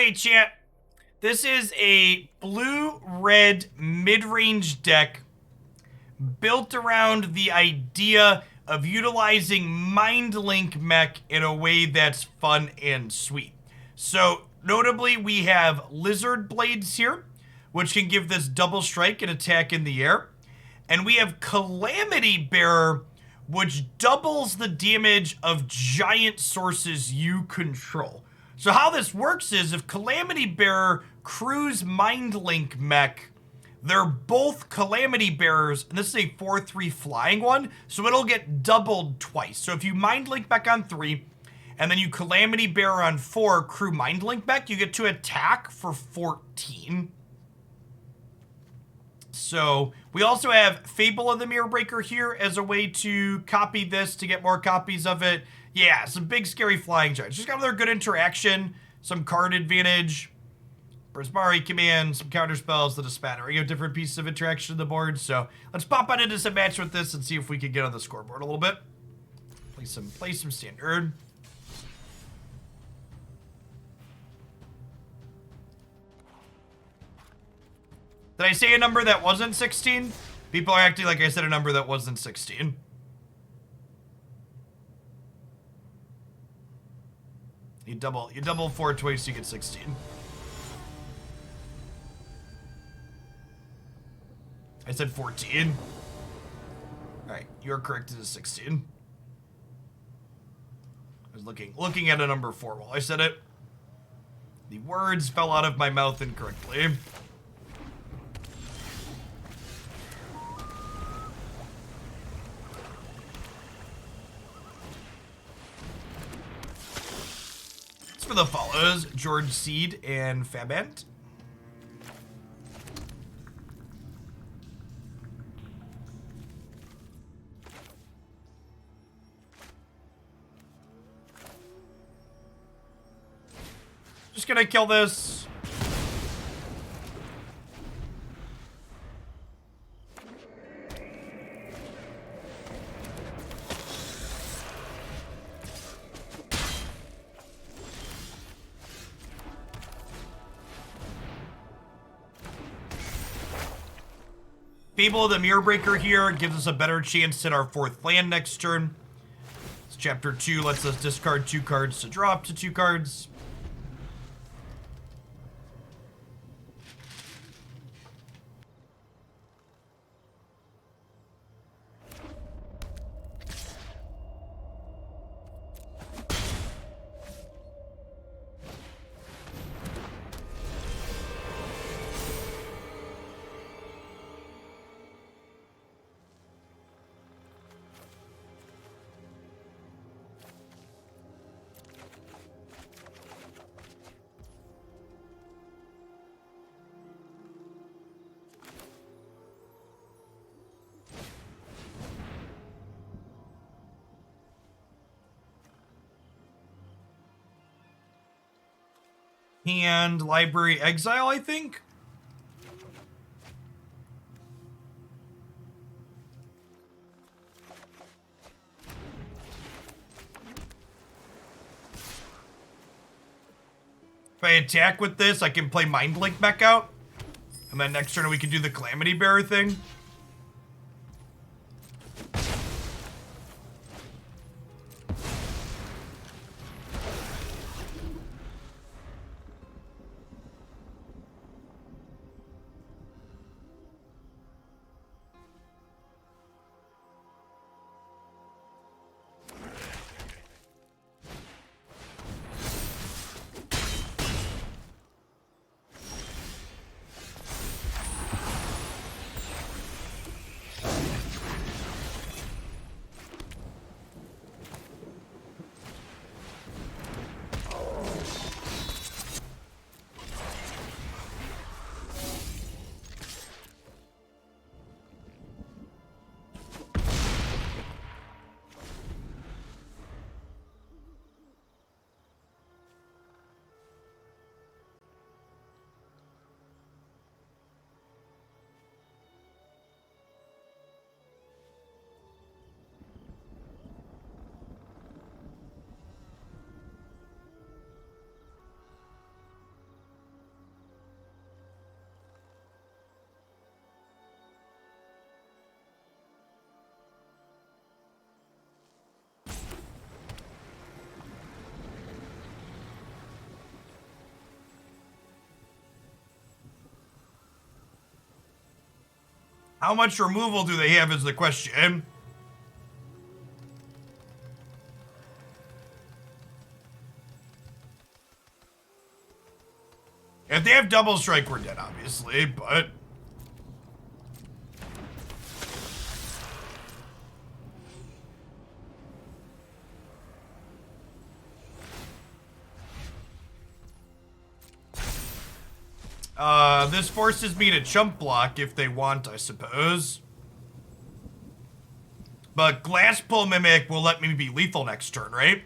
Alright, chat. This is a blue-red mid-range deck built around the idea of utilizing Mindlink Mech in a way that's fun and sweet. So, notably, we have Lizard Blades here, which can give this double strike and attack in the air. And we have Calamity Bearer, which doubles the damage of giant sources you control. So how this works is if Calamity Bearer crews Mindlink Mech, they're both Calamity Bearers, and this is a 4/3 flying one, so it'll get doubled twice. So if you Mindlink Mech on 3, and then you Calamity Bearer on 4, crew Mindlink Mech, you get to attack for 14. So we also have Fable of the Mirror Breaker here as a way to copy this to get more copies of it. Yeah, some big scary flying giants. Just got another good interaction, some card advantage, Prismari Command, some counter spells, the Dispattering of different pieces of interaction on the board. So let's pop on into some match with this and see if we can get on the scoreboard a little bit. Play some standard. Did I say a number that wasn't 16? People are acting like I said a number that wasn't 16. You double 4 twice, you get 16. I said 14. Alright, you're correct, it is 16. I was looking at a number 4 while I said it. The words fell out of my mouth incorrectly. For the follows, George Seed and Fabant. Just gonna kill this. Fable of the Mirror Breaker here gives us a better chance at our 4th land next turn. It's chapter 2 lets us discard 2 cards to draw up to 2 cards. And Library Exile, I think. If I attack with this, I can play Mindlink Mech out. And then next turn we can do the Calamity Bearer thing. How much removal do they have is the question. If they have double strike, we're dead, obviously, but... this forces me to chump block if they want, I suppose. But Glasspool Mimic will let me be lethal next turn, right?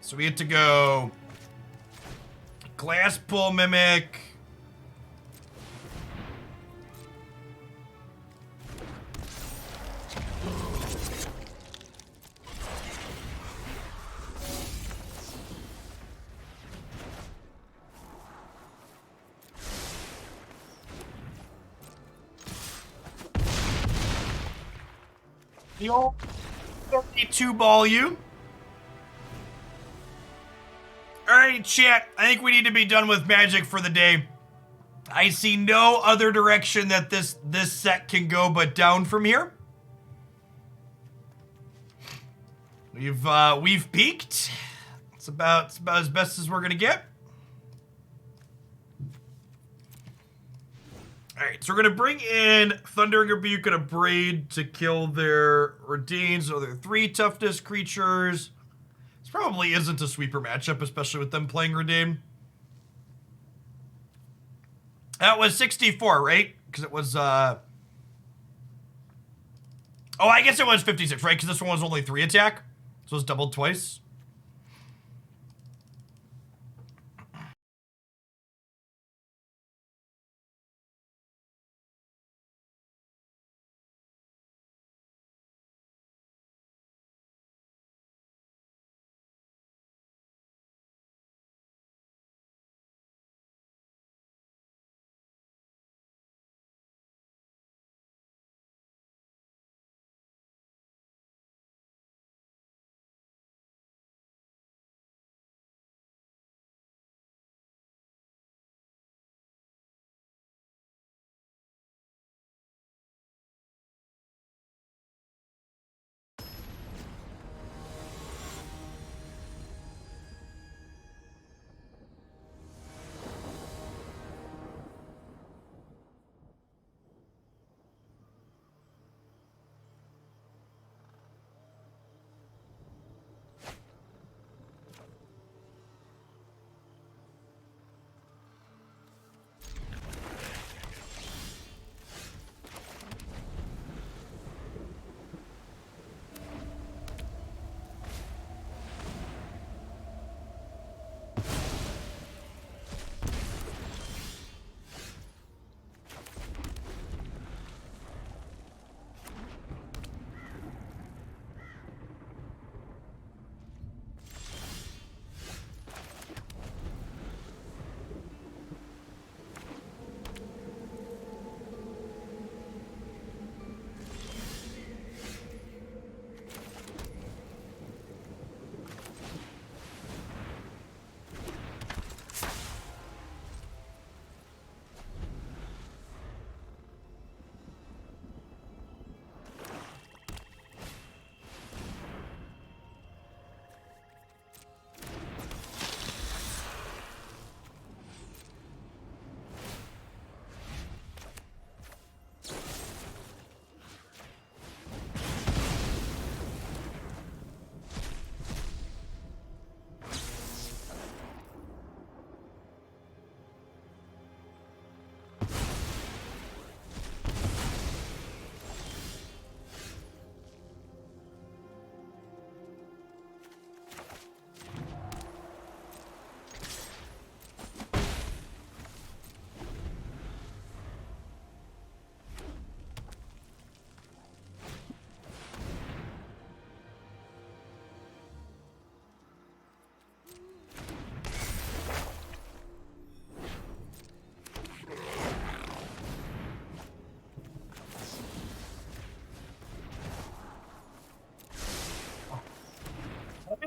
So we get to go Glasspool Mimic. The old 32 ball you. Alright, chat. I think we need to be done with Magic for the day. I see no other direction that this set can go but down from here. We've peaked. It's about as best as we're gonna get. Alright, so we're gonna bring in Thundering Rebuke and Abrade to kill their Redains, so their 3 toughness creatures. This probably isn't a sweeper matchup, especially with them playing Redain. That was 64, right? Because it was, oh, I guess it was 56, right? Because this one was only 3 attack. So it was doubled twice.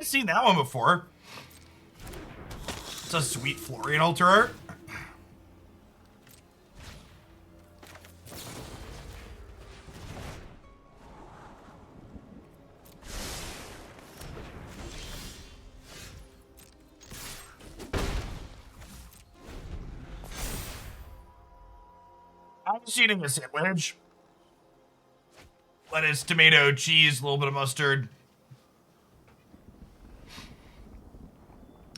I've seen that one before. It's a sweet Florian altar art. I'm just eating a sandwich. Lettuce, tomato, cheese, a little bit of mustard.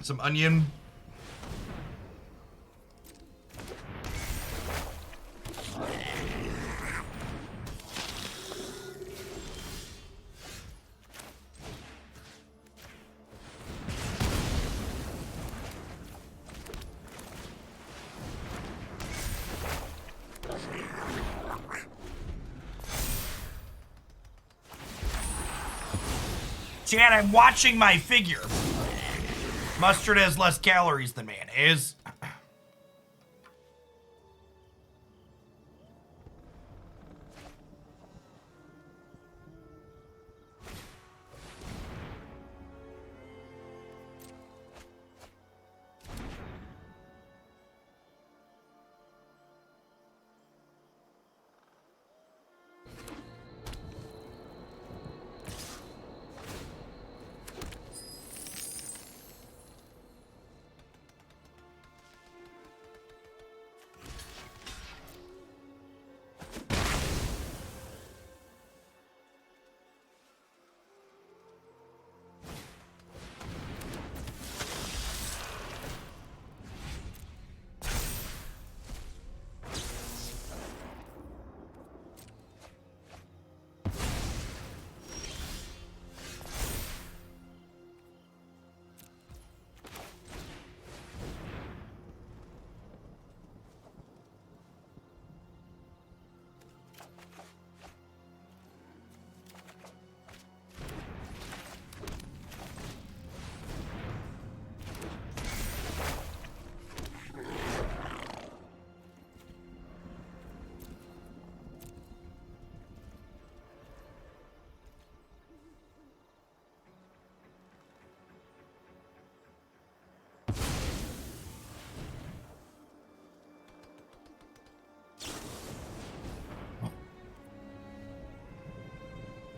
Some onion. Chad, I'm watching my figure. Mustard has less calories than mayonnaise.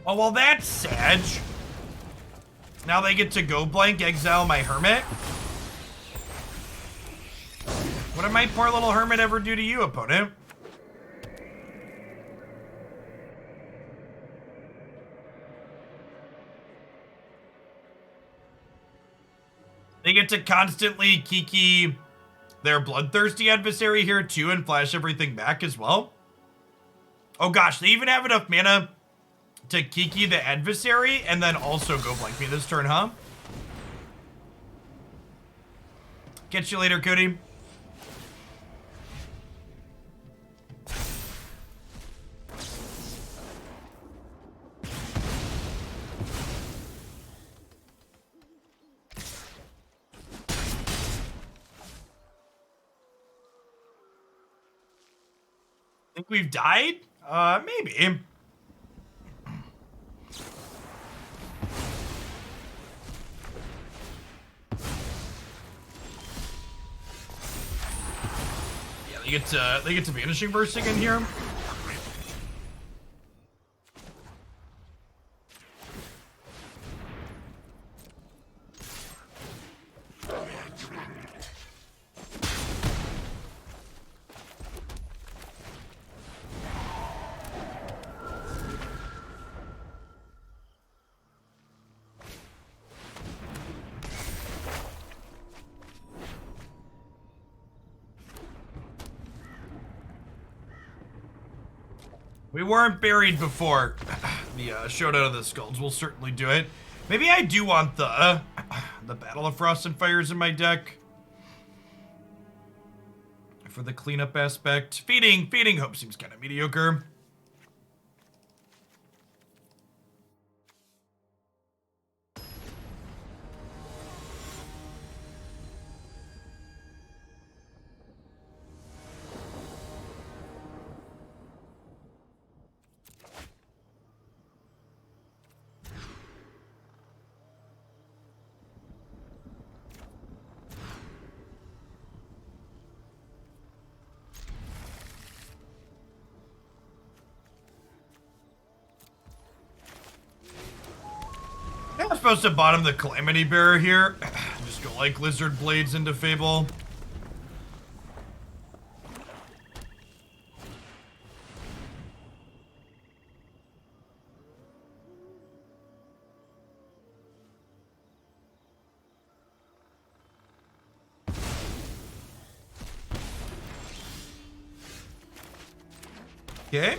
Oh, well, that's sad. Now they get to go blank exile my Hermit. What did my poor little Hermit ever do to you, opponent? They get to constantly Kiki their bloodthirsty adversary here too and flash everything back as well. Oh gosh, they even have enough mana to Kiki the adversary and then also go blank me this turn, huh? Catch you later, Cody. Think we've died? Maybe. Yeah, they get to Vanishing Burst again here. We weren't buried before the showdown of the skulls. We'll certainly do it. Maybe I do want the Battle of Frost and Fires in my deck for the cleanup aspect. Feeding Hope seems kind of mediocre. supposed to bottom the Calamity Bearer here. Just go like Lizard Blades into Fable. Okay.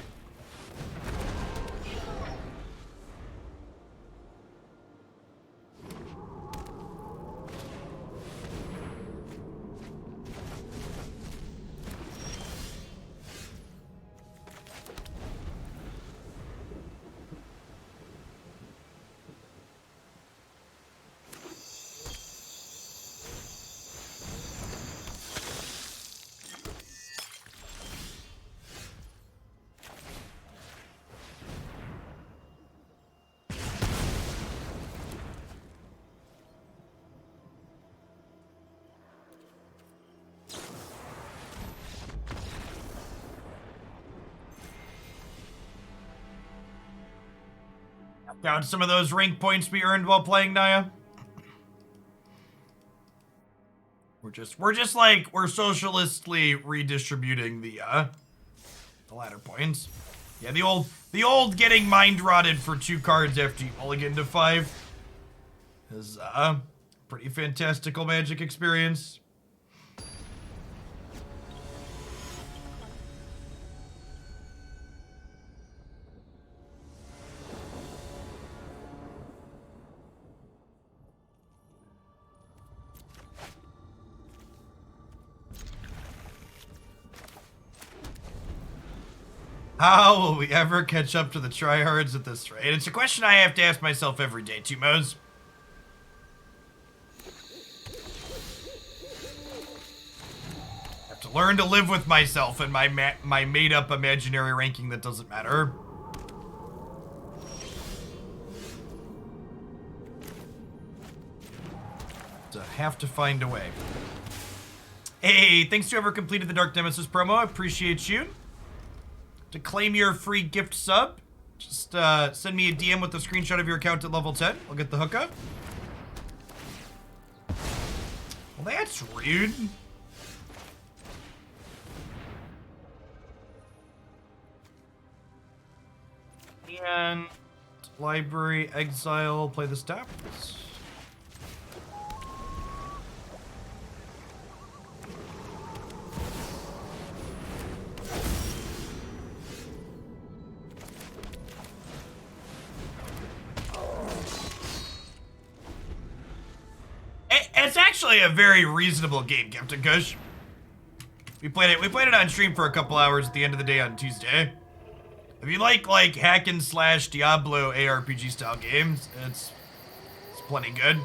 Found some of those rank points we earned while playing Naya. We're socialistly redistributing the ladder points. Yeah, the old getting mind rotted for 2 cards after you mulligan to 5 is pretty fantastical Magic experience. How will we ever catch up to the tryhards at this rate? It's a question I have to ask myself every day, Tumos. I have to learn to live with myself and my made-up imaginary ranking that doesn't matter. So I have to find a way. Hey, thanks to whoever completed the Dark Nemesis promo. I appreciate you. To claim your free gift sub, just send me a DM with a screenshot of your account at level 10. I'll get the hookup. Well, that's rude. And library, exile, play the steps. It's actually a very reasonable game, Captain Kush. We played it on stream for a couple hours at the end of the day on Tuesday. If you like hack and slash Diablo ARPG style games, it's plenty good.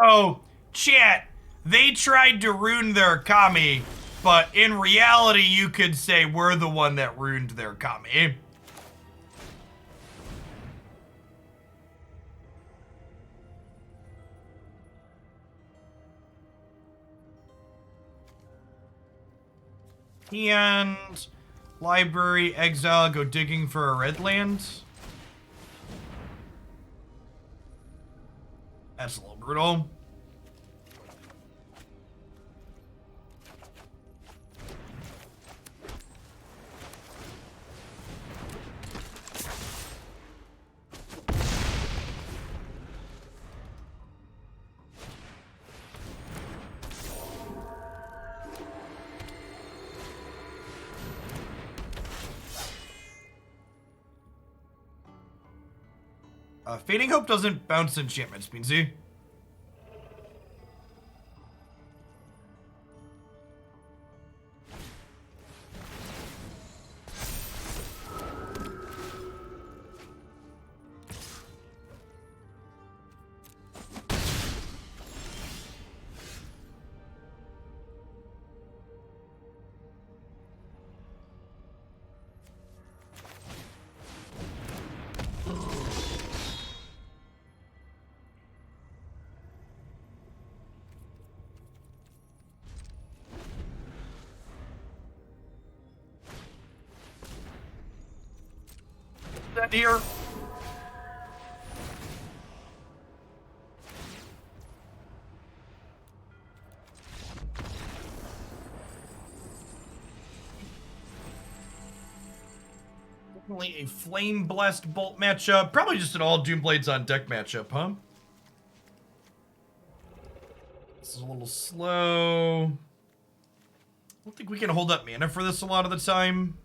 So, chat, they tried to ruin their Kami, but in reality, you could say we're the one that ruined their Kami. And library, exile, go digging for a red land. That's a little brutal. Fading Hope doesn't bounce enchantments, Beansy. here. Definitely a Flame Blessed Bolt matchup. Probably just an all Doomblades on deck matchup, huh? This is a little slow. I don't think we can hold up mana for this a lot of the time.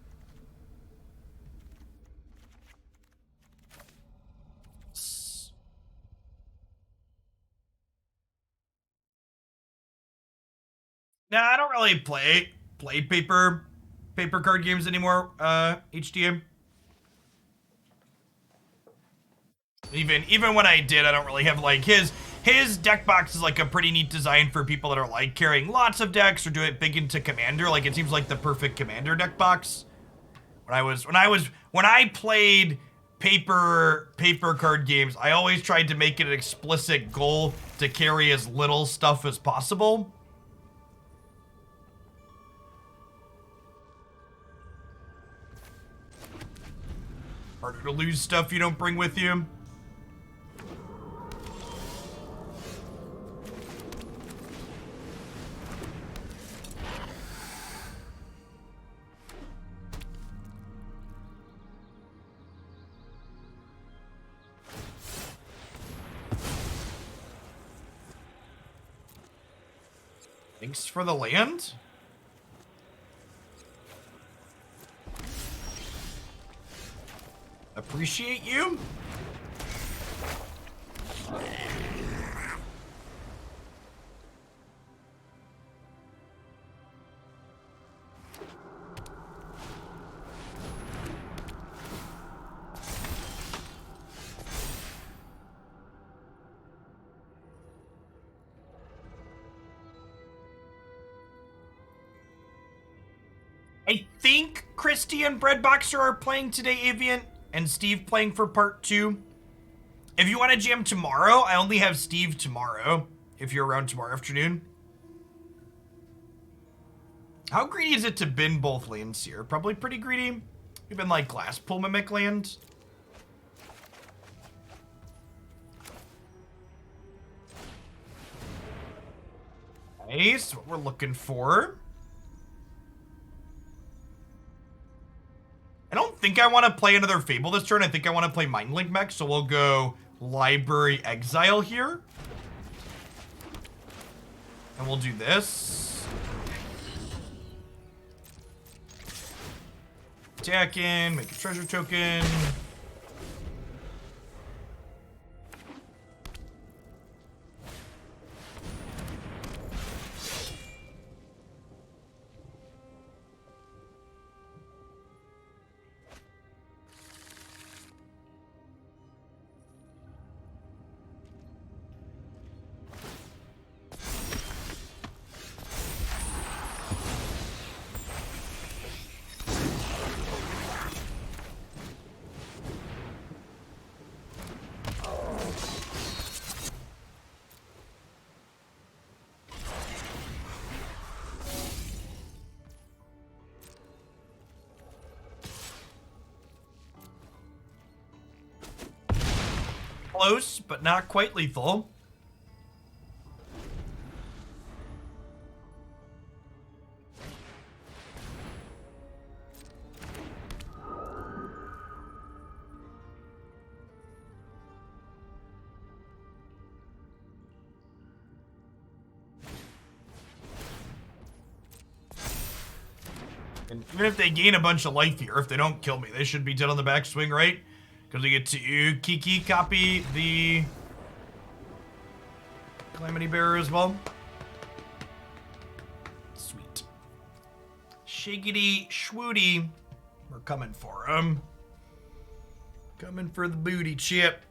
Nah, I don't really play paper card games anymore, HDM. Even when I did, I don't really have like his deck box is like a pretty neat design for people that are like carrying lots of decks or do it big into Commander. Like it seems like the perfect Commander deck box. When I played paper card games, I always tried to make it an explicit goal to carry as little stuff as possible. Harder to lose stuff you don't bring with you. Thanks for the land. Appreciate you. I think Christy and Breadboxer are playing today, Avian, and Steve playing for part 2. If you want to jam tomorrow, I only have Steve tomorrow, if you're around tomorrow afternoon. How greedy is it to bin both lands here? Probably pretty greedy. Even like Glasspool Mimic land. Nice, what we're looking for. I don't think I want to play another Fable this turn. I think I want to play Mindlink Mech, so we'll go Library Exile here. And we'll do this. Attack in, make a treasure token. Close, but not quite lethal. And even if they gain a bunch of life here, if they don't kill me, they should be dead on the backswing, right? Because we get to Kiki copy the Calamity Bearer as well. Sweet. Shiggity schwooty. We're coming for him. Coming for the booty chip.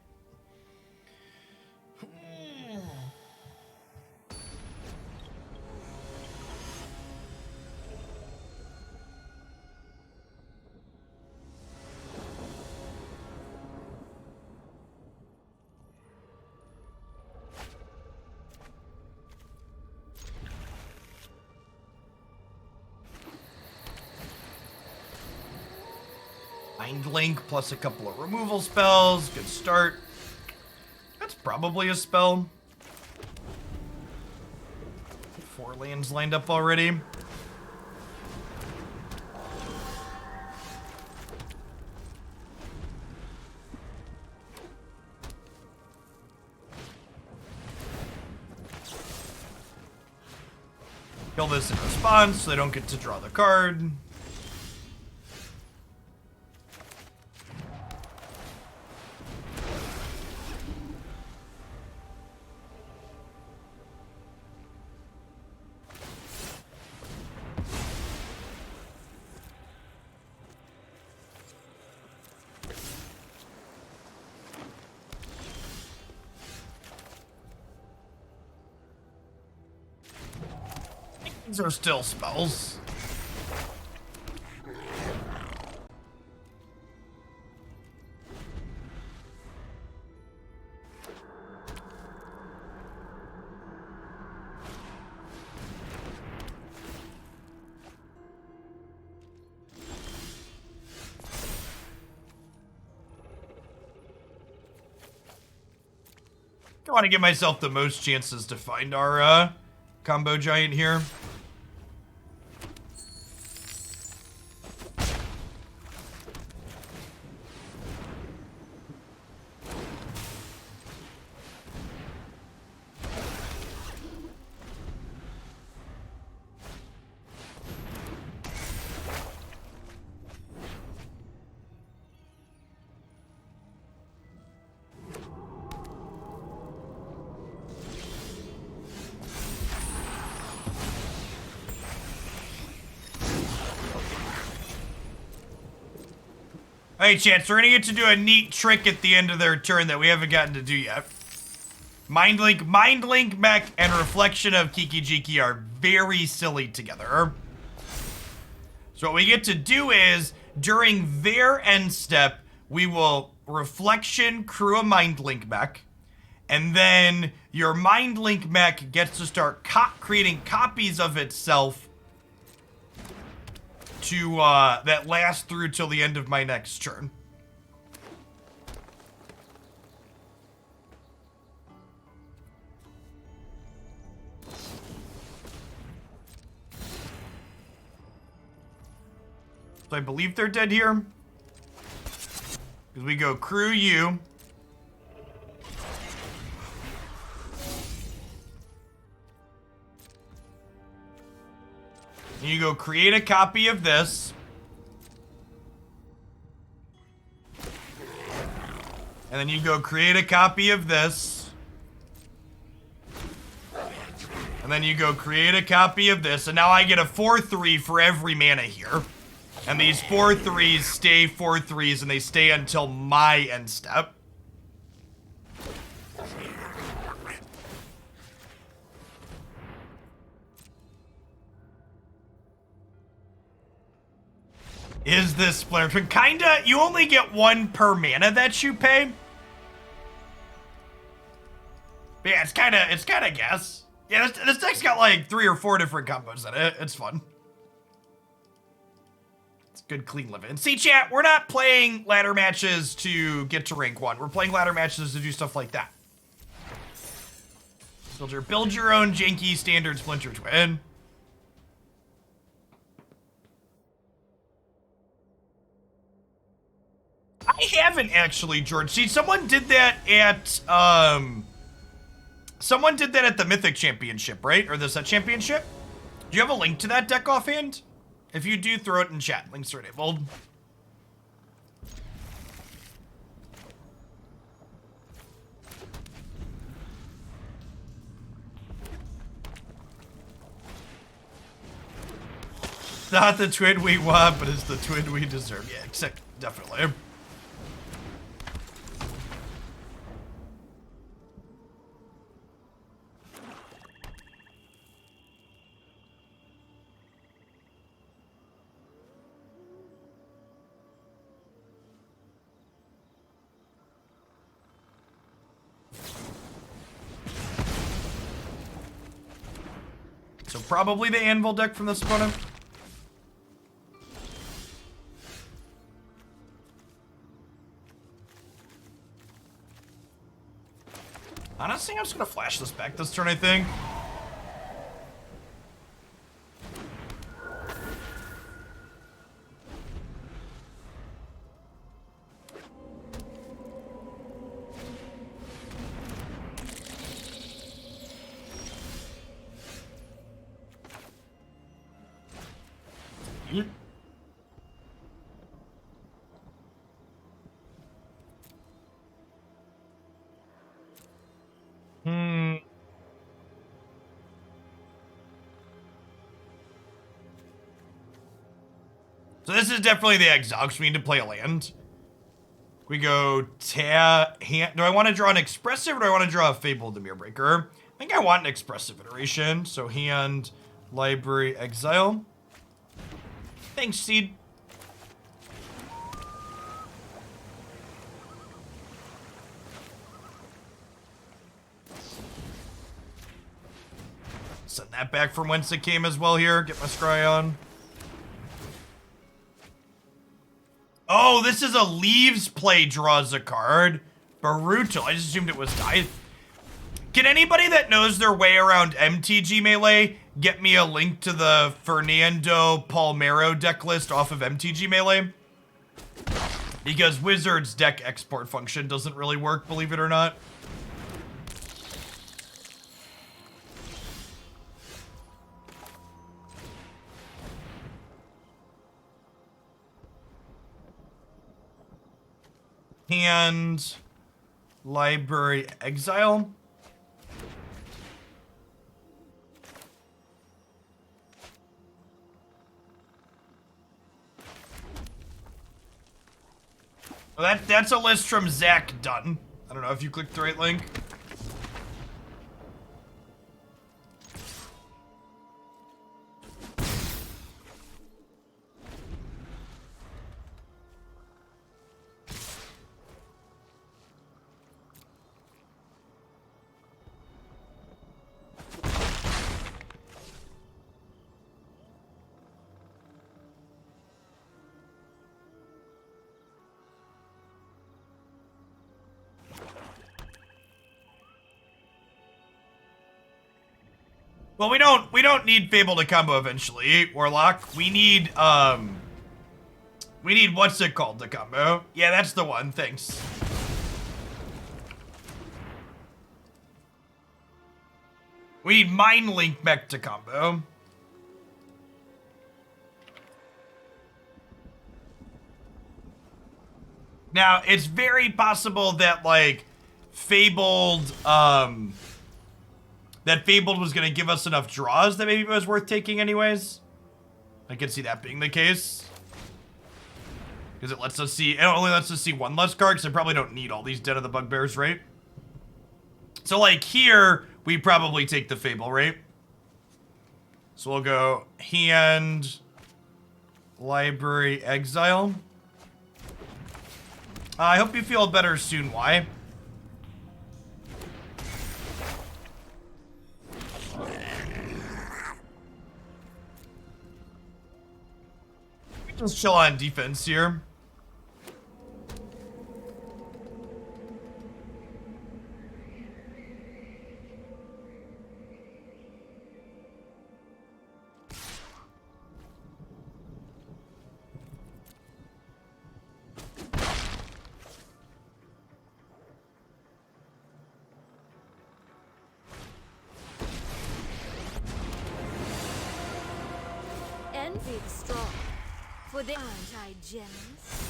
Mindlink plus a couple of removal spells. Good start. That's probably a spell. 4 lands lined up already. Kill this in response so they don't get to draw the card. These are still spells. I want to give myself the most chances to find our combo giant here. Hey, Chance, we're gonna get to do a neat trick at the end of their turn that we haven't gotten to do yet. Mindlink Mech and Reflection of Kiki-Jiki are very silly together. So what we get to do is, during their end step, we will Reflection crew a Mindlink Mech, and then your Mindlink Mech gets to start creating copies of itself to that last through till the end of my next turn. So I believe they're dead here. Because we go crew you. And you go create a copy of this. And then you go create a copy of this. And then you go create a copy of this. And now I get a 4/3 for every mana here. And these 4/3s stay 4/3s and they stay until my end step. Is this Splinter Twin? Kinda, you only get 1 per mana that you pay. But yeah, it's kinda guess. Yeah, this deck's got like 3 or 4 different combos in it. It's fun. It's good, clean living. And see, chat, we're not playing ladder matches to get to rank 1. We're playing ladder matches to do stuff like that. Build your own janky standard Splinter Twin. I haven't actually, George. See, someone did that at the Mythic Championship, right? Or the Set Championship? Do you have a link to that deck offhand? If you do, throw it in chat. Links are enabled. It's not the twin we want, but it's the twin we deserve. Yeah, except definitely. So probably the Anvil deck from this opponent. Honestly, I'm just gonna flash this back this turn, I think. So this is definitely the exile, because we need to play a land. We go hand. Do I want to draw an expressive or do I want to draw a Fable the Mirror Breaker? I think I want an expressive iteration. So hand, library, exile. Thanks, Seed. Send that back from whence it came as well here. Get my scry on. Oh, this is a leaves play draws a card. Brutal. I just assumed it was die. Can anybody that knows their way around MTG Melee get me a link to the Fernando Palmero deck list off of MTG Melee? Because Wizard's deck export function doesn't really work, believe it or not. Hand, library, exile. Well, that's a list from Zach Dunn. I don't know if you clicked the right link. Well, we don't need Fable to combo eventually, Warlock. We need what's it called to combo? Yeah, that's the one. Thanks. We need Mindlink Mech to combo. Now, it's very possible that like Fabled was going to give us enough draws that maybe it was worth taking anyways. I could see that being the case. Because it only lets us see one less card, because I probably don't need all these Den of the Bugbears, right? So, like, here, we probably take the Fable, right? So we'll go hand, library, exile. I hope you feel better soon, Why? Just chill on defense here. Envy the strong. For they aren't I jealous?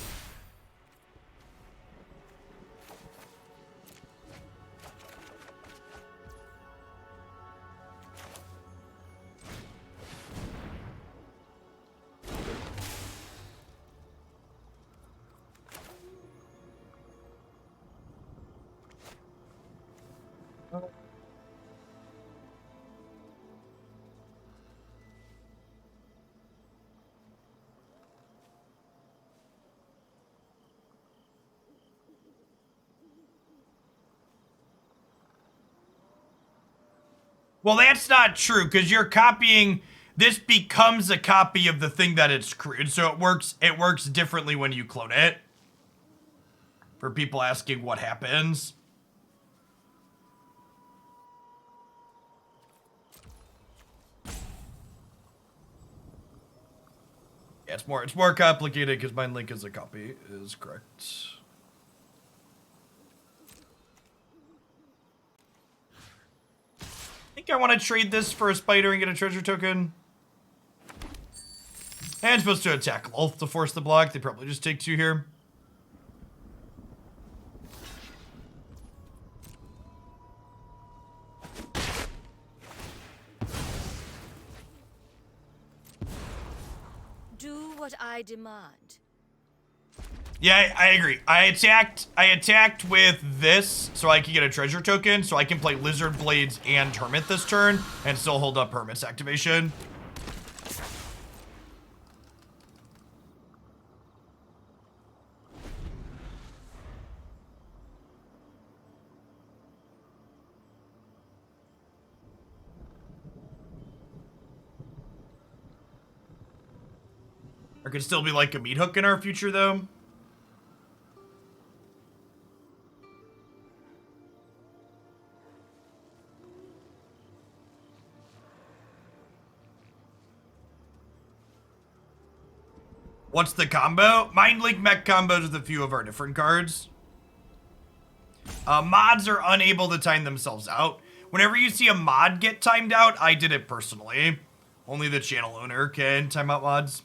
Well, that's not true, because you're copying... This becomes a copy of the thing that it's created, so it works differently when you clone it. For people asking what happens. Yeah, it's more complicated because Mindlink is a copy, is correct. I think I want to trade this for a spider and get a treasure token. And I'm supposed to attack Lolth to force the block. They probably just take 2 here. Do what I demand. Yeah, I agree. I attacked with this so I can get a treasure token, so I can play Lizard Blades and Hermit this turn and still hold up Hermit's activation. There could still be like a meat hook in our future though. What's the combo? Mindlink Mech combos with a few of our different cards. Mods are unable to time themselves out. Whenever you see a mod get timed out, I did it personally. Only the channel owner can time out mods.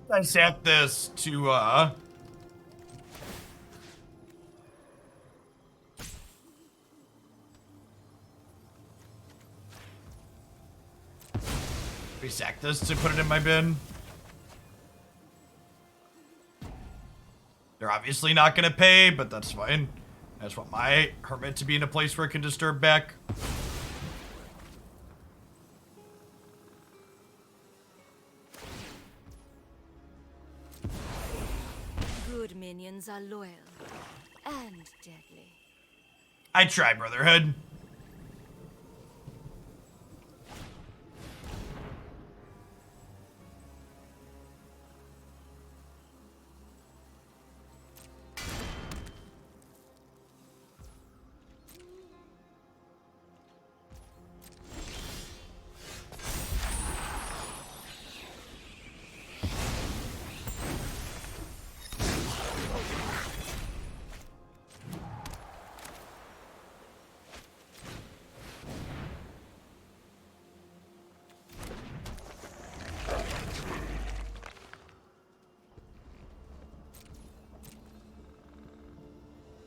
I set this to, resack this to put it in my bin. They're obviously not gonna pay, but that's fine. I just want my Hermit to be in a place where it can disturb back. Good minions are loyal and deadly. I try, Brotherhood.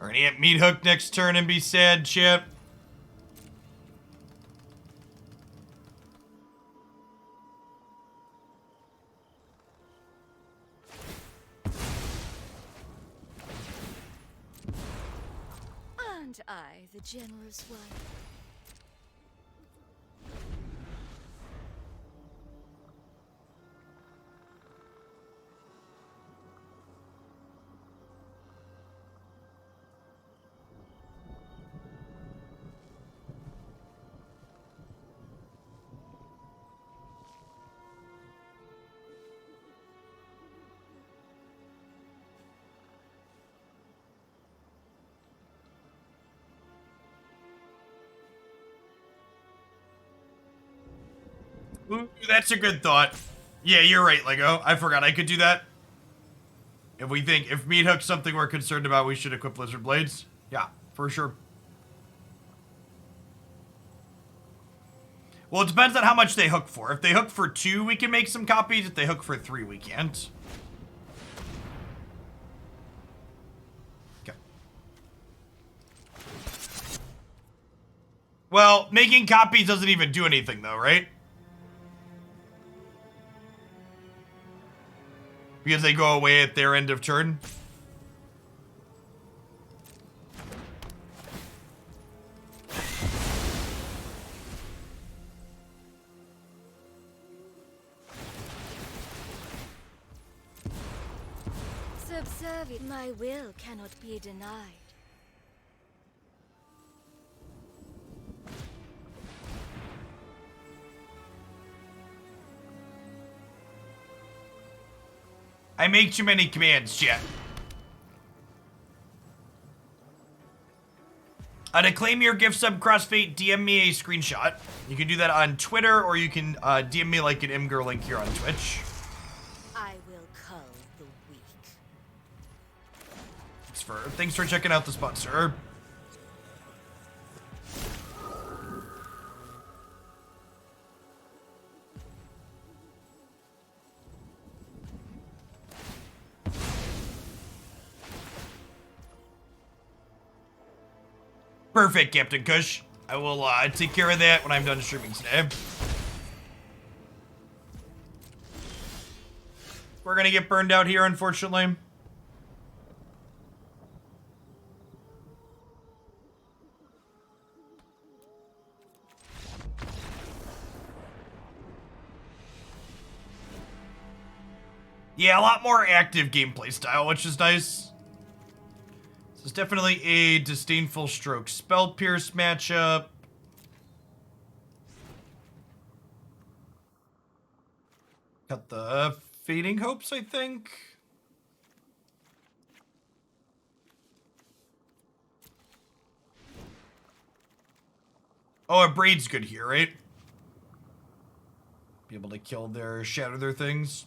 We're gonna get meat hook next turn and be sad, Chip. And I, the generous one. Ooh, that's a good thought. Yeah, you're right, Lego. I forgot I could do that. If meat hook's something we're concerned about, we should equip Lizard Blades. Yeah, for sure. Well, it depends on how much they hook for. If they hook for 2, we can make some copies. If they hook for 3, we can't. Okay. Well, making copies doesn't even do anything, though, right? Because they go away at their end of turn. Subservient, my will cannot be denied. I make too many commands, chat. To claim your gift sub Crossfade, DM me a screenshot. You can do that on Twitter, or you can DM me like an Imgur link here on Twitch. I will cull the weak. Thanks for checking out the sponsor. Perfect, Captain Kush. I will take care of that when I'm done streaming today. We're gonna get burned out here, unfortunately. Yeah, a lot more active gameplay style, which is nice. This is definitely a Disdainful Stroke Spell Pierce matchup. Got the Fading Hopes, I think. Oh, Abrade's good here, right? Be able to kill their, shatter their things.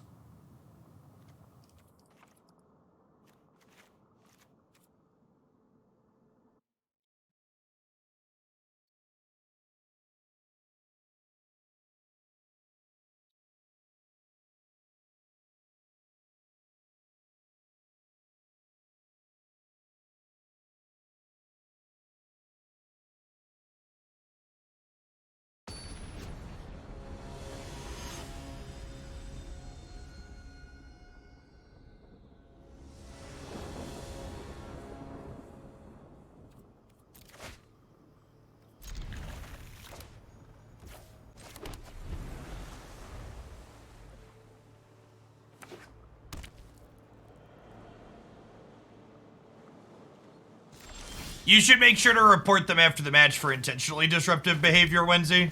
You should make sure to report them after the match for intentionally disruptive behavior, Wednesday.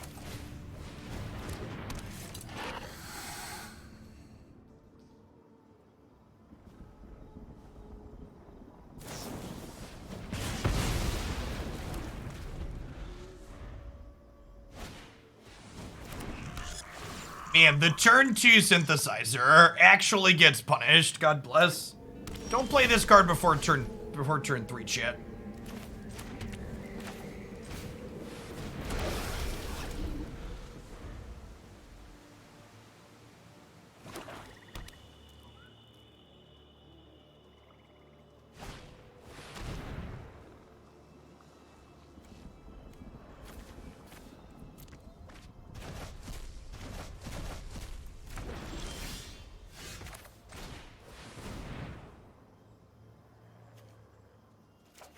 Man, the turn 2 synthesizer actually gets punished. God bless. Don't play this card before turn 3, chat.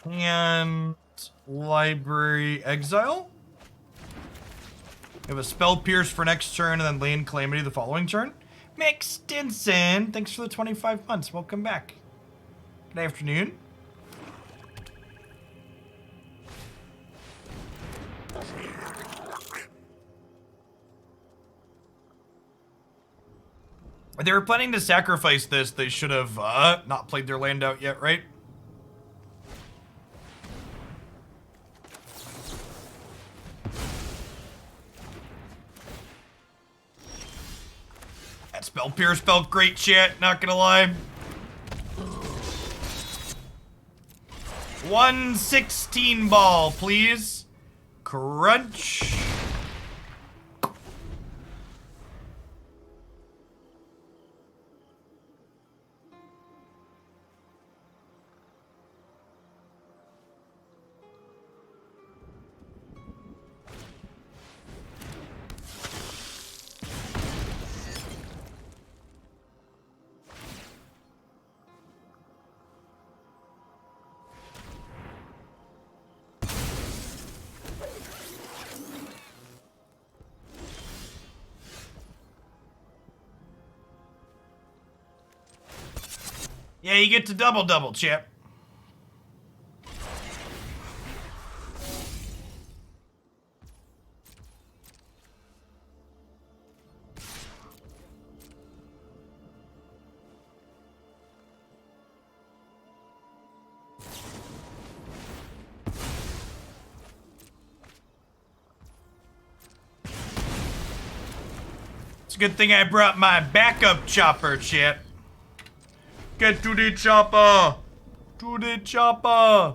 And Library Exile. We have a Spell Pierce for next turn, and then Land Calamity the following turn. Mick Stinson, thanks for the 25 months. Welcome back. Good afternoon. If they were planning to sacrifice this, they should have not played their land out yet, right? That Spell Pierce felt great, chat, not gonna lie. 116 ball, please. Crunch. Yeah, you get to double, chip. It's a good thing I brought my backup chopper, chat. Get to the chopper! To the chopper!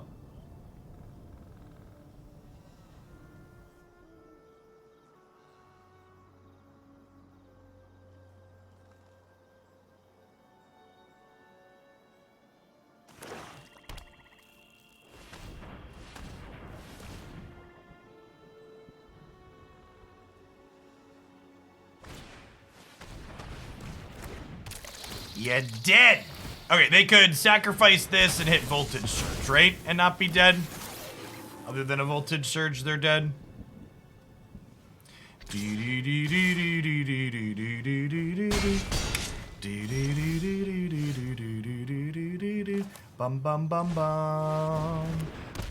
You're dead! Okay, they could sacrifice this and hit Voltage Surge, right? And not be dead? Other than a Voltage Surge, they're dead. Bum bum bum bum.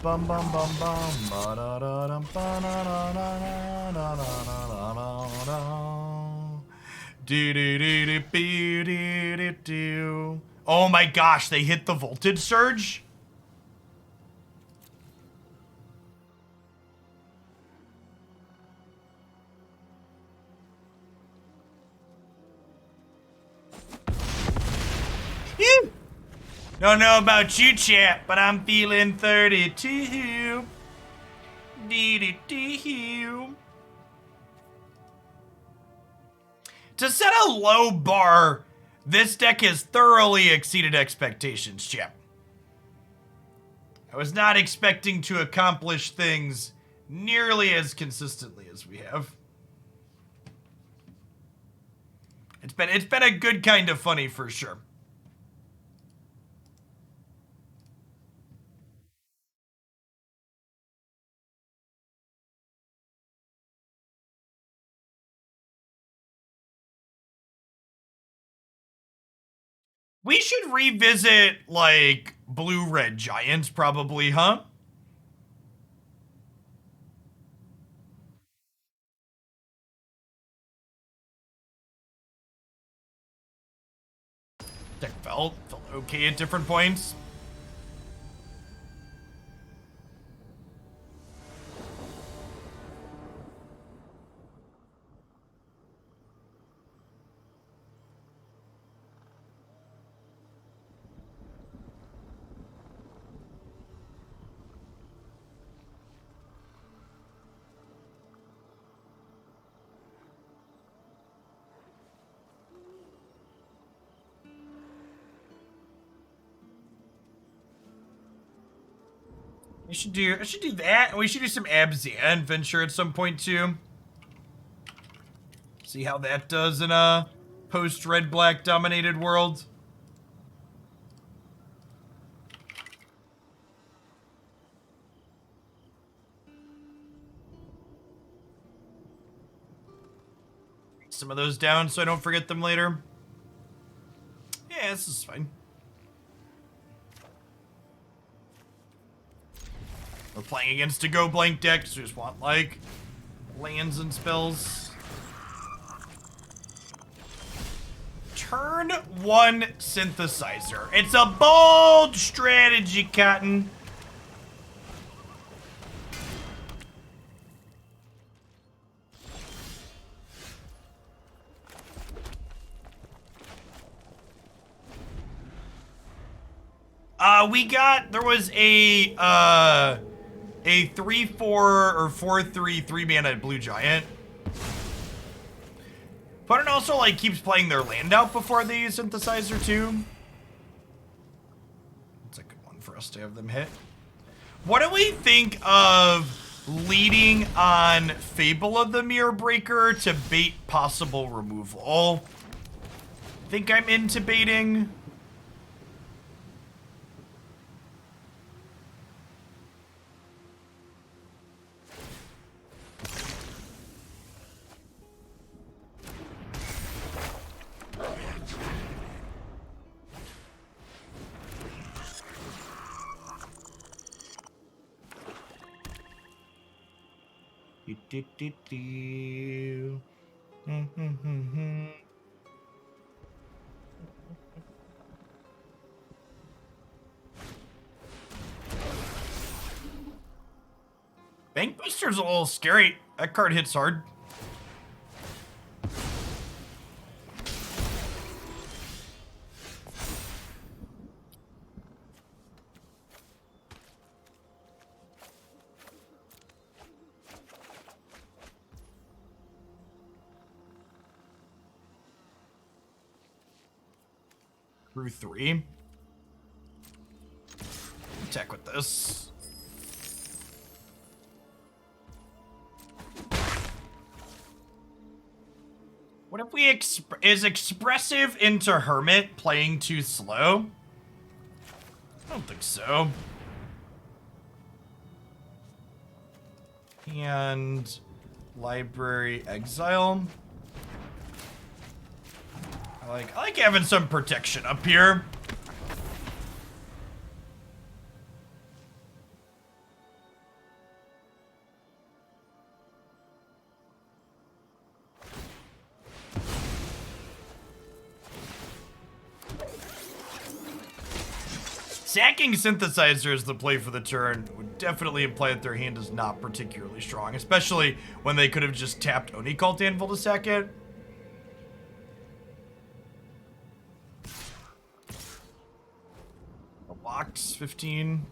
Bum bum bum bum. Ba-da-da-dum, ba-na-na-na-na-na-na-na-na-na. Do-do-do-do-do-do-do-do. Oh my gosh, they hit the Voltage Surge? Phew. Don't know about you, chat, but I'm feeling 32. Dee-dee-dee-hoo. To set a low bar, this deck has thoroughly exceeded expectations, chat. I was not expecting to accomplish things nearly as consistently as we have. It's been a good kind of funny for sure. We should revisit, like, blue-red giants, probably, huh? Deck felt okay at different points. I should do that, and we should do some Abzan Venture at some point too. See how that does in a post-red-black dominated world. Some of those down so I don't forget them later. Yeah, this is fine. We're playing against a go blank deck, so we just want, like, lands and spells. Turn 1 synthesizer. It's a bold strategy, Cotton. There was a 3/4 or 4/3 3-mana blue giant. Opponent also, like, keeps playing their land out before they use synthesizer too. That's a good one for us to have them hit. What do we think of leading on Fable of the Mirror Breaker to bait possible removal? Think I'm into baiting. Bank Booster's a little scary. That card hits hard. through 3. Attack with this. What if we is Expressive into Hermit playing too slow? I don't think so. And Library Exile. I like having some protection up here. Sacking Synthesizer as the play for the turn would definitely imply that their hand is not particularly strong, especially when they could have just tapped Oni Cult Anvil to sack it. A box, 15.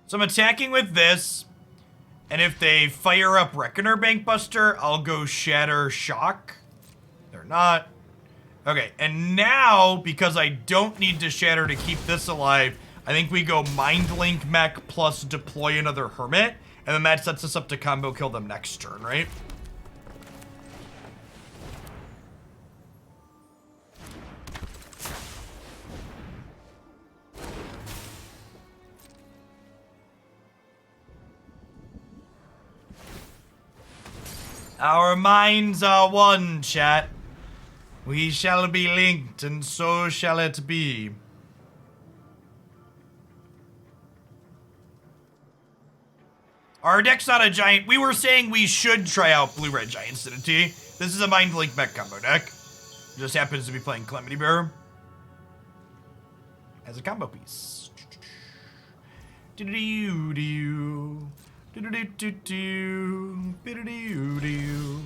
So I'm attacking with this, and if they fire up Reckoner Bankbuster, I'll go Shatter Shock. They're not. Okay, and now, because I don't need to Shatter to keep this alive, I think we go Mindlink Mech plus deploy another Hermit, and then that sets us up to combo kill them next turn, right? Our minds are one, chat. We shall be linked, and so shall it be. Our deck's not a giant. We were saying we should try out Blue-Red Giant Synity. This is a Mindlink Mech combo deck. It just happens to be playing Calamity Bearer as a combo piece. Do-do-do-do. Do-do-do-do-do. Biddo-do-do-do.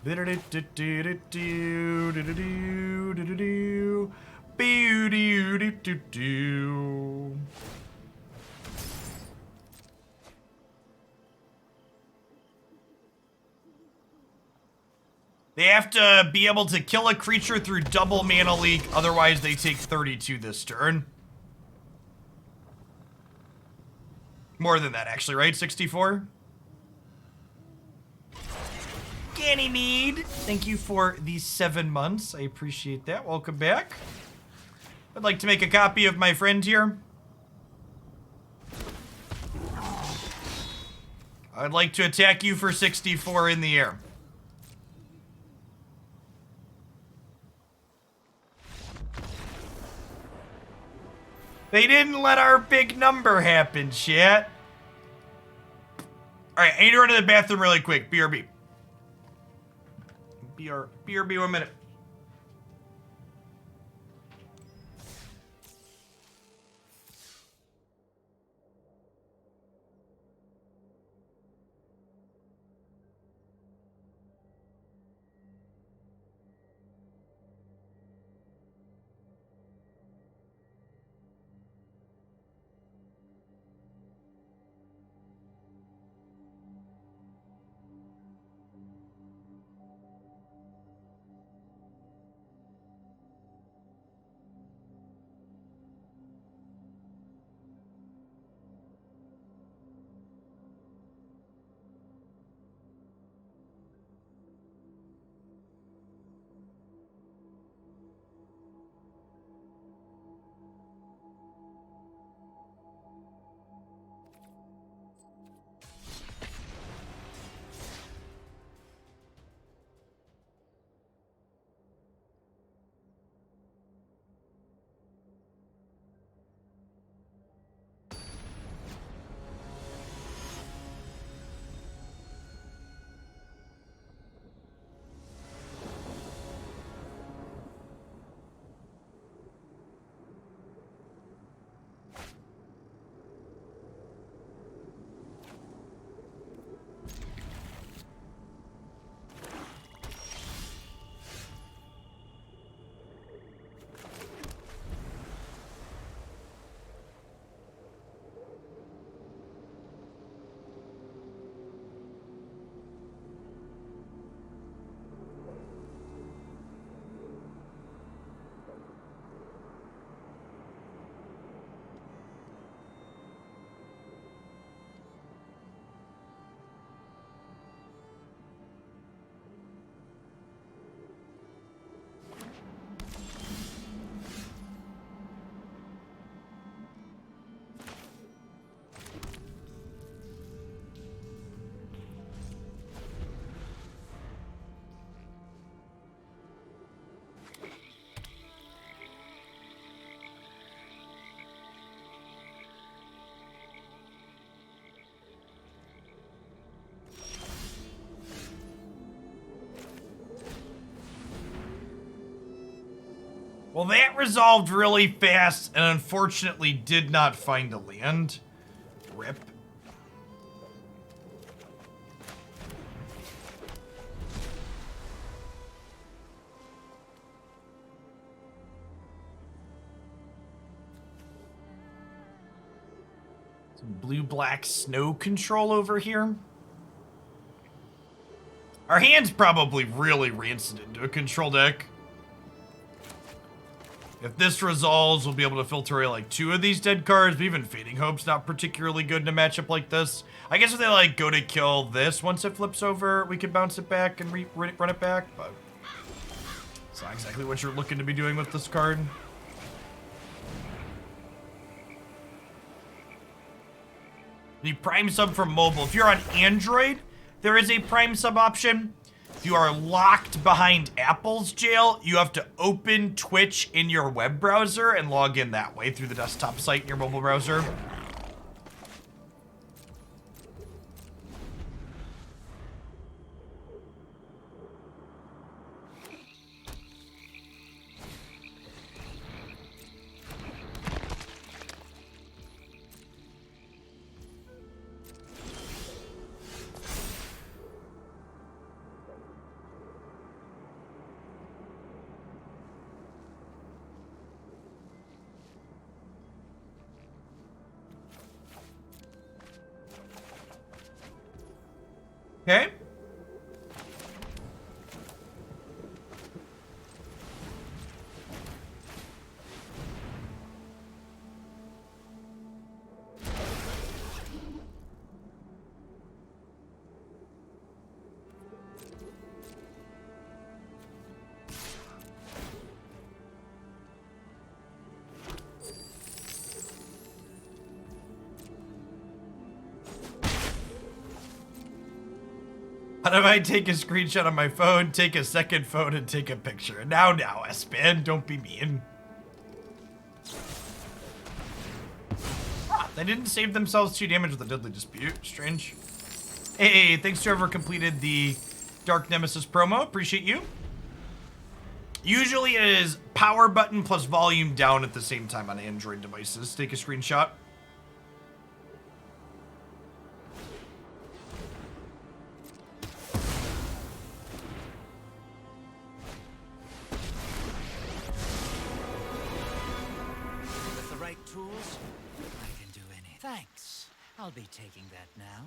Biddo-do-do-do-do. Do-do-do-do-do-do. Boo-do-do-do-do. They have to be able to kill a creature through double mana leak, otherwise they take 32 this turn. More than that, actually, right? 64? Ganymede, thank you for the 7 months. I appreciate that. Welcome back. I'd like to make a copy of my friend here. I'd like to attack you for 64 in the air. They didn't let our big number happen, chat. Alright, I need to run to the bathroom really quick. BRB. BRB 1 minute. Well, that resolved really fast and unfortunately did not find a land. Rip. Some blue-black snow control over here. Our hand's probably really rancid into a control deck. If this resolves, we'll be able to filter away like 2 of these dead cards, but even Fading Hope's not particularly good in a matchup like this. I guess if they like go to kill this once it flips over, we could bounce it back and run it back, but it's not exactly what you're looking to be doing with this card. The Prime Sub from mobile. If you're on Android, there is a Prime Sub option. If you are locked behind Apple's jail, you have to open Twitch in your web browser and log in that way through the desktop site in your mobile browser. Okay. How do I take a screenshot on my phone, take a second phone, and take a picture? Now, S-Pan, don't be mean. Ah, they didn't save themselves 2 damage with a Deadly Dispute. Strange. Hey, thanks to whoever completed the Dark Nemesis promo. Appreciate you. Usually it is power button plus volume down at the same time on Android devices. Take a screenshot. Thanks. I'll be taking that now.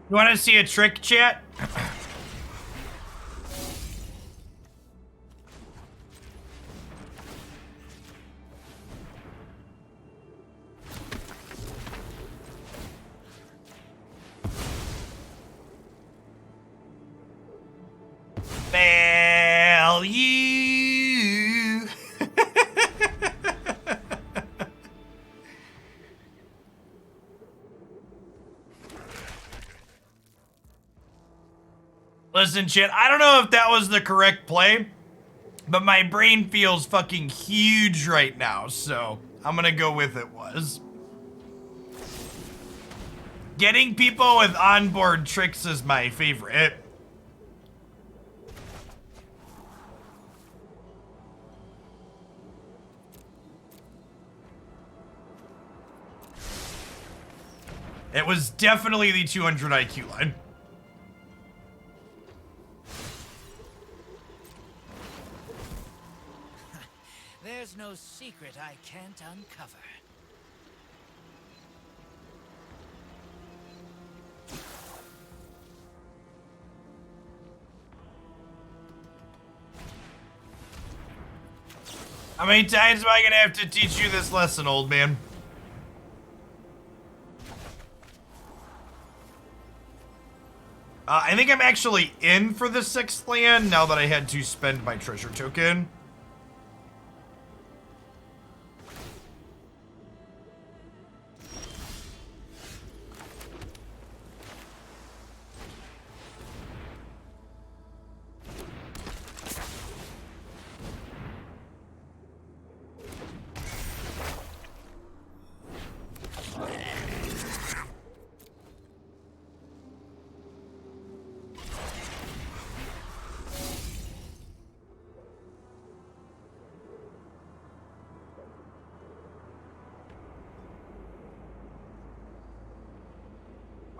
You want to see a trick, chat? Value. Listen, chat, I don't know if that was the correct play, but my brain feels fucking huge right now, so I'm gonna go with it was. Getting people with onboard tricks is my favorite. It was definitely the 200 IQ line. There's no secret I can't uncover. How many times am I gonna have to teach you this lesson, old man? I think I'm actually in for the 6th land now that I had to spend my treasure token.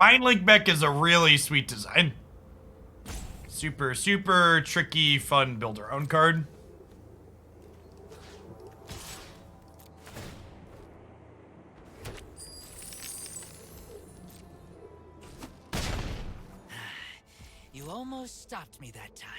Mindlink Mech is a really sweet design. Super, super tricky, fun build our own card. You almost stopped me that time.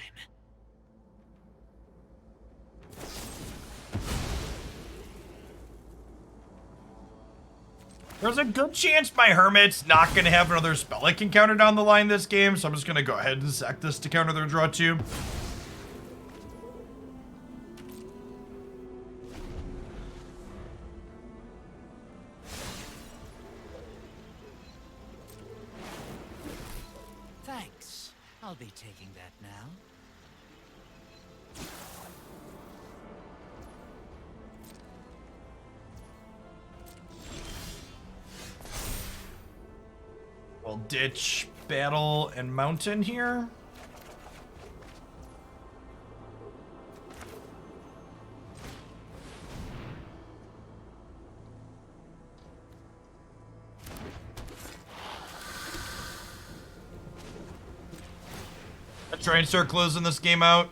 There's a good chance my Hermit's not going to have another spell I can counter down the line this game, so I'm just going to go ahead and sack this to counter their draw 2. Thanks. I'll be taking that now. We'll ditch Battle and Mountain here. I'll try and start closing this game out.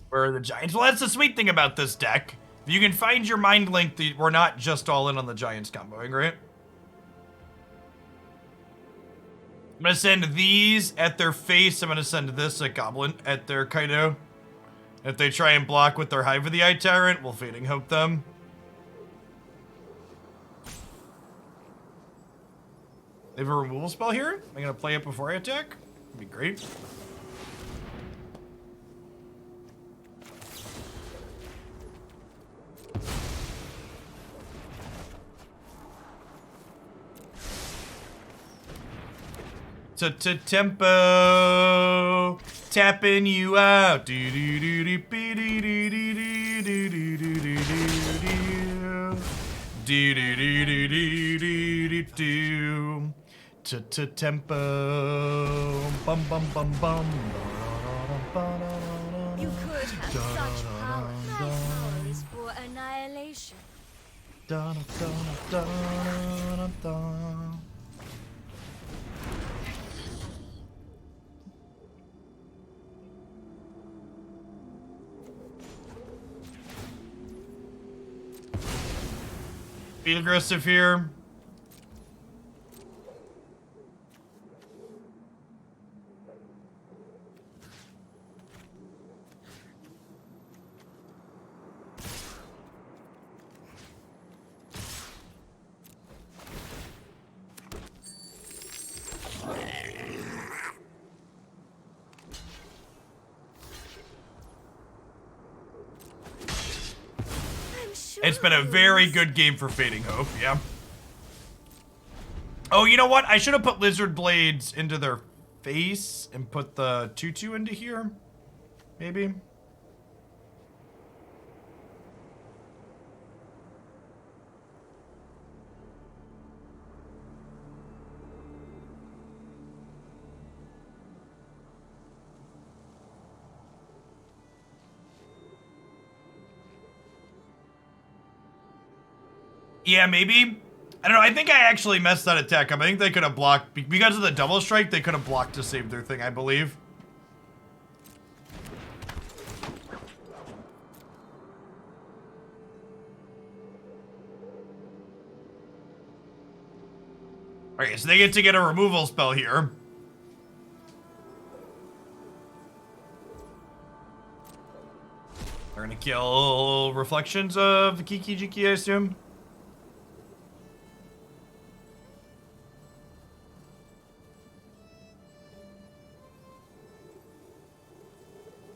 Where are the Giants? Well, that's the sweet thing about this deck. If you can find your Mind Link, we're not just all in on the Giants comboing, right? I'm going to send these at their face. I'm going to send this at Goblin at their Kaido. If they try and block with their Hive of the Eye Tyrant, we'll Fading Hope them. They have a removal spell here? Am I going to play it before I attack? That'd be great. Tempo, tapping you out. Do do do do do do do do do do do do do do do do tempo. Bum bum bum bum. You could have such power. My power is for annihilation. Da da da da da. Be aggressive here. It's been a very good game for Fading Hope, yeah. Oh, you know what? I should have put Lizard Blades into their face and put the 2/2 into here. Maybe. Yeah, maybe. I don't know. I think I actually messed that attack up. I think they could have blocked. Because of the double strike, they could have blocked to save their thing, I believe. Okay, so they get to get a removal spell here. They're gonna kill Reflections of Kiki Jiki, I assume.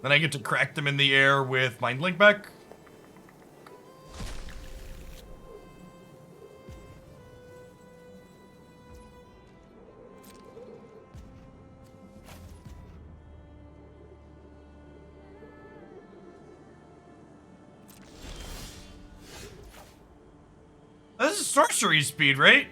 Then I get to crack them in the air with Mindlink Mech. This is sorcery speed, right?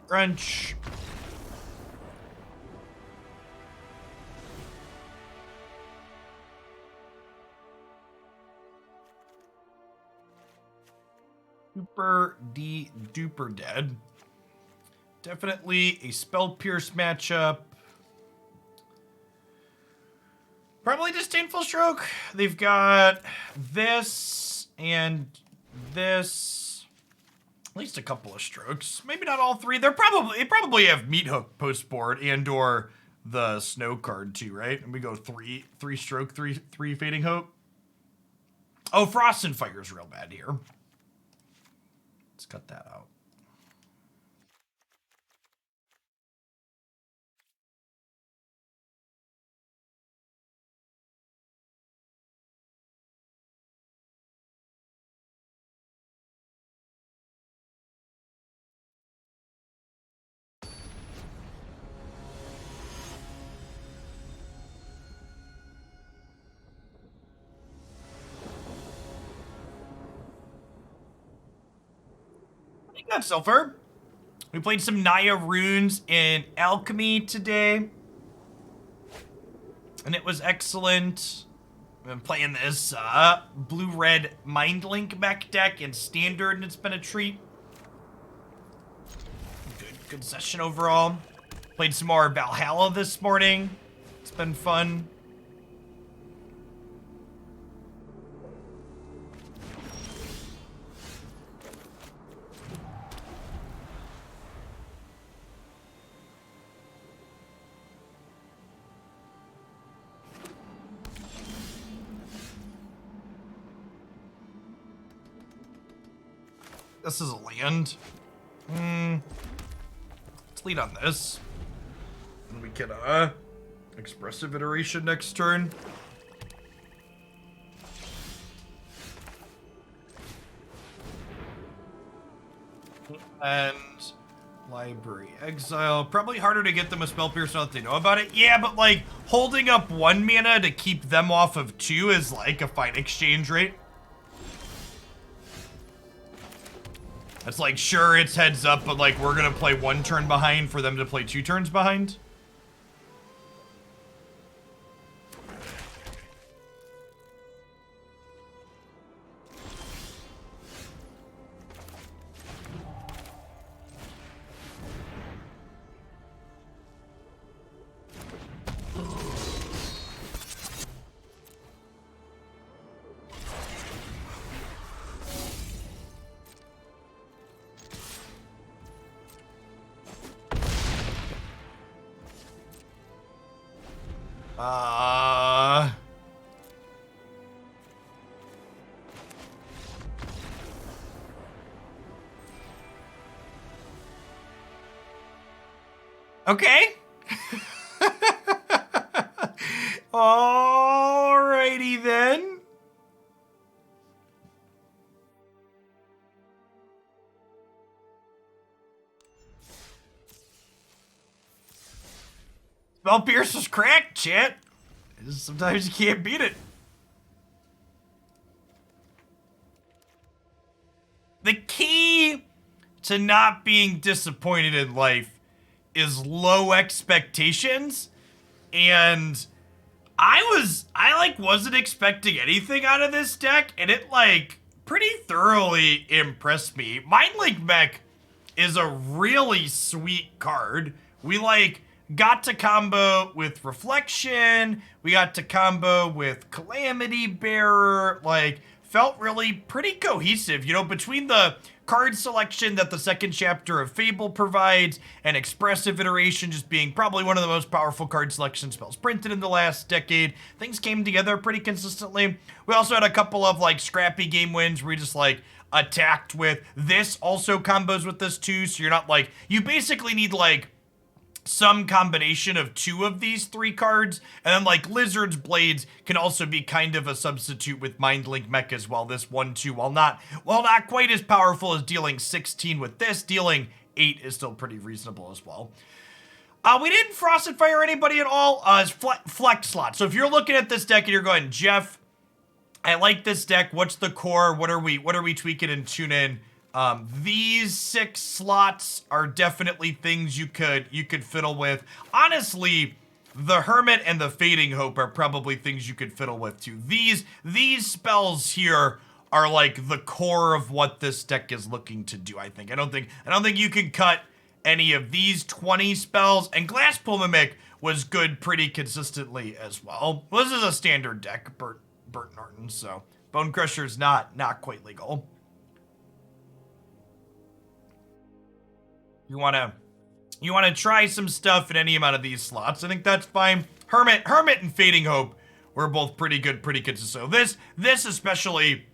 Crunch. Super duper dead. Definitely a Spell Pierce matchup. Probably Disdainful Stroke. They've got this and this. At least a couple of strokes. Maybe not all three. They probably have Meat Hook post board and or the Snow card too, right? And we go three stroke, three Fading Hope. Oh, Frost and Fire's real bad here. Let's cut that out. Got Silver. We played some Naya runes in Alchemy today, and it was excellent. I've been playing this blue-red Mindlink Mech deck in Standard, and it's been a treat. Good session overall. Played some more Valhalla this morning. It's been fun. This is a land. Let's lead on this. And we can, Expressive Iteration next turn. And Library Exile. Probably harder to get them a Spell Pierce now that they know about it. Yeah, but like, holding up 1 mana to keep them off of 2 is like a fine exchange rate. It's like, sure, it's heads up, but like, we're gonna play 1 turn behind for them to play 2 turns behind. Okay. Alrighty then. Spell Pierce was cracked, chat. Sometimes you can't beat it. to not being disappointed in life is low expectations. And I wasn't expecting anything out of this deck, and it like pretty thoroughly impressed me. Mindlink Mech is a really sweet card. We like got to combo with Reflection, we got to combo with Calamity Bearer, like felt really pretty cohesive, you know, between the card selection that the second chapter of Fable provides and Expressive Iteration just being probably one of the most powerful card selection spells printed in the last decade. Things came together pretty consistently. We also had a couple of like scrappy game wins where we just like attacked with this, also combos with this too, so you're not like, you basically need like some combination of two of these three cards, and then like Lizard's Blades can also be kind of a substitute with Mindlink Mech as well. This 1/2, while not quite as powerful as dealing 16 with this, dealing 8 is still pretty reasonable as well. We didn't Frost and Fire anybody at all. It's flex slot. So if you're looking at this deck and you're going, Jeff, I like this deck. What's the core? What are we tweaking and tune in? These 6 slots are definitely things you could fiddle with. Honestly, the Hermit and the Fading Hope are probably things you could fiddle with too. These spells here are like the core of what this deck is looking to do, I think. I don't think you can cut any of these 20 spells, and Glasspool Mimic was good pretty consistently as well. This is a standard deck, Bert Norton, so Bone Crusher's not quite legal. You wanna try some stuff in any amount of these slots. I think that's fine. Hermit and Fading Hope were both pretty good. So this especially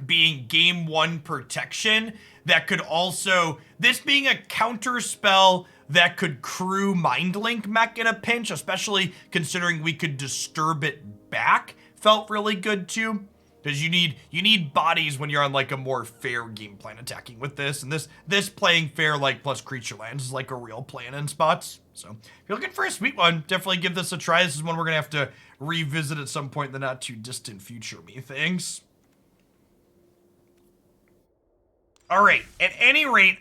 being game 1 protection that could also, this being a counter spell that could crew Mindlink Mech in a pinch, especially considering we could disturb it back, felt really good too. Because you need bodies when you're on like a more fair game plan attacking with this, and this playing fair like plus creature lands is like a real plan in spots. So if you're looking for a sweet one, definitely give this a try. This is one we're gonna have to revisit at some point in the not too distant future, methinks. All right, at any rate,